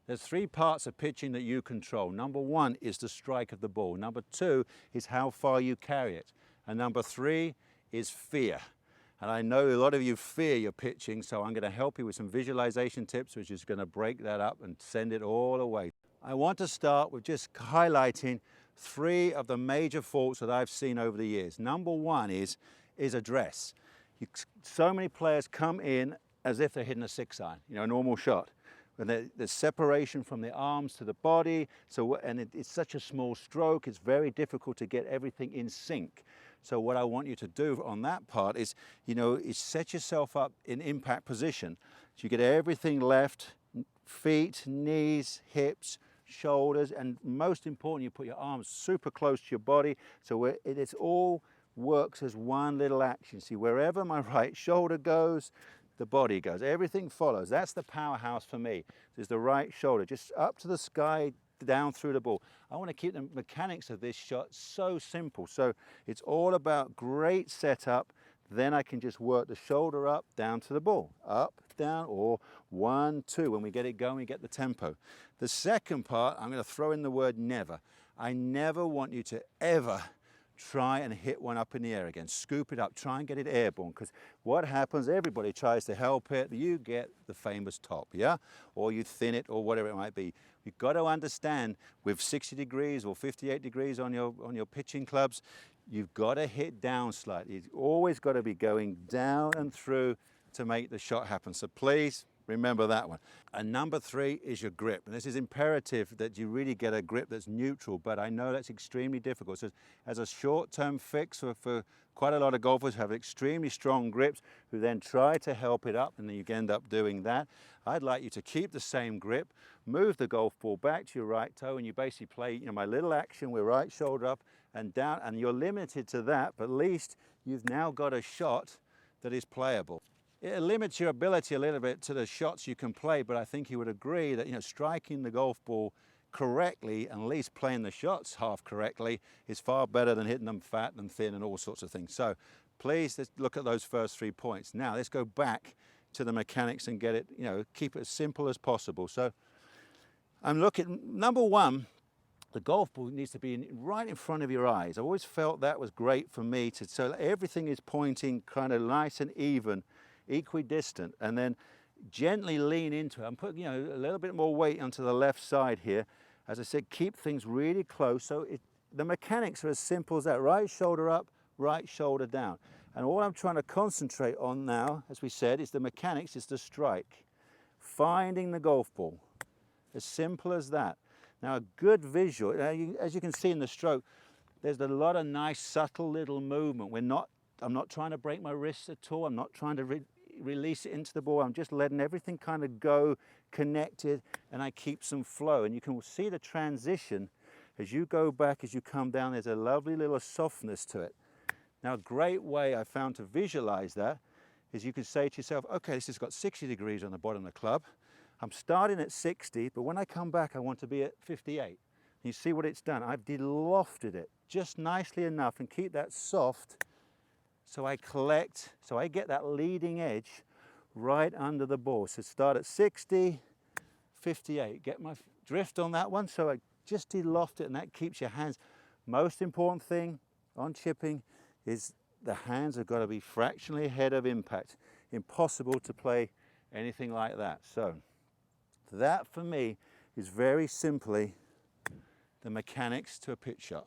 There's three parts of pitching that you control. Number one is the strike of the ball. Number two is how far you carry it. And number three is fear. And I know a lot of you fear your pitching, so I'm going to help you with some visualization tips, which is going to break that up and send it all away. I want to start with just highlighting three of the major faults that I've seen over the years. Number one is address. So many players come in as if they're hitting a 6-iron, a normal shot. And there's separation from the arms to the body, and it's such a small stroke, it's very difficult to get everything in sync. So what I want you to do on that part is, is set yourself up in impact position. So you get everything left, feet, knees, hips, shoulders, and most important, you put your arms super close to your body, so it's all works as one little action. See, wherever my right shoulder goes, the body goes. Everything follows. That's the powerhouse for me. Is the right shoulder, just up to the sky, down through the ball. I want to keep the mechanics of this shot so simple. So it's all about great setup. Then I can just work the shoulder up, down to the ball. Up, down, or 1, 2. When we get it going, we get the tempo. The second part, I'm going to throw in the word never. I never want you to ever try and hit one up in the air again. Scoop it up, try and get it airborne, because what happens, everybody tries to help it, you get the famous top, yeah? Or you thin it, or whatever it might be. You've got to understand, with 60 degrees or 58 degrees on your pitching clubs, you've got to hit down slightly. You've always got to be going down and through to make the shot happen. So please, remember that one. And number three is your grip. And this is imperative that you really get a grip that's neutral, but I know that's extremely difficult. So as a short-term fix for quite a lot of golfers who have extremely strong grips, who then try to help it up, and then you end up doing that. I'd like you to keep the same grip, move the golf ball back to your right toe, and you basically play, my little action with right shoulder up and down, and you're limited to that, but at least you've now got a shot that is playable. It limits your ability a little bit to the shots you can play, but I think you would agree that striking the golf ball correctly and at least playing the shots half correctly is far better than hitting them fat and thin and all sorts of things. So please, let's look at those first 3 points. Now let's go back to the mechanics and get it, keep it as simple as possible. So I'm looking, number one, the golf ball needs to be right in front of your eyes. I always felt that was great for me, so everything is pointing kind of nice and even, equidistant, and then gently lean into it. I'm putting a little bit more weight onto the left side here. As I said, keep things really close. So the mechanics are as simple as that. Right shoulder up, right shoulder down. And all I'm trying to concentrate on now, as we said, is the mechanics, is the strike. Finding the golf ball. As simple as that. Now a good visual, as you can see in the stroke, there's a lot of nice subtle little movement. I'm not trying to break my wrists at all. I'm not trying to release it into the ball. I'm just letting everything kind of go connected, and I keep some flow. And you can see the transition as you go back, as you come down. There's a lovely little softness to it. Now, a great way I found to visualize that is you can say to yourself, okay, this has got 60 degrees on the bottom of the club. I'm starting at 60, but when I come back, I want to be at 58. You see what it's done? I've de-lofted it just nicely enough and keep that soft. So I collect, so I get that leading edge right under the ball. So start at 60, 58. Get my drift on that one, so I just de-loft it, and that keeps your hands. Most important thing on chipping is the hands have got to be fractionally ahead of impact. Impossible to play anything like that. So that for me is very simply the mechanics to a pitch shot.